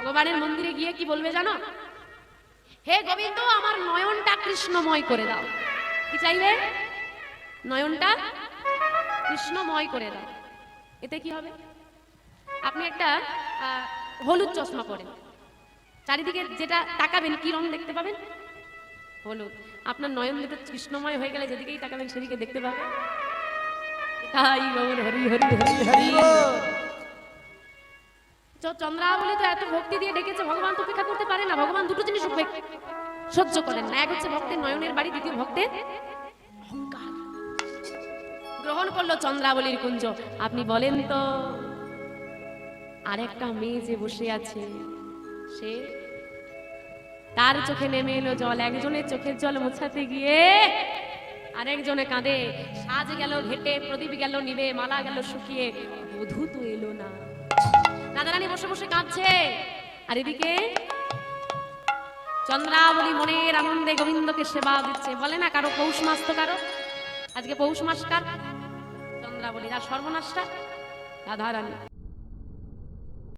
ভগবানের মন্দিরে গিয়ে কি বলবে জানো? হে গোবিন্দ, আমার নয়নটা কৃষ্ণময় করে দাও। কি চাইবে? নয়নটা কৃষ্ণময় করে দাও। এতে কি হবে? আপনি একটা হলুদ চশমা পরেন, চারিদিকে যেটা তাকাবেন কি রং দেখতে পাবেন? হলুদ। আপনার নয়ন দুটো কৃষ্ণময় হয়ে গেলে যেদিকেই তাকাবেন সেদিকে দেখতে পাবেন। তাই গৌর হরি হরি হরি হরি। চন্দ্রাবলী তো এত ভক্তি দিয়ে ডেকেছে, ভগবান তো উপেক্ষা করতে পারে না। ভগবান দুটো জিনিস সহ্য করেন না, এক হচ্ছে ভক্তের নয়নের বাড়ি, দ্বিতীয় ভক্তের অহংকার। গ্রহণ করলো চন্দ্রাবলীর কুঞ্জ। আপনি বলেন তো, আরেকটা মেয়ে যে বসে আছে, সে তার চোখে নেমে এলো জল। একজনের চোখের জল মোছাতে গিয়ে আরেকজনে কাঁদে। সাজ গেল ঘেটে, প্রদীপ গেল নিবে, মালা গেল শুকিয়ে, বধূ তো এলো না। রাধারানী বসে বসে কাঁদছে, আর এদিকে চন্দ্রাবলী মনের আনন্দে গোবিন্দকে সেবা দিচ্ছে। বলে না কারো পৌষ মাস, তো কারো আজকে পৌষ মাস, কার? চন্দ্রাবলী। আর সর্বনাশটা রাধারানী।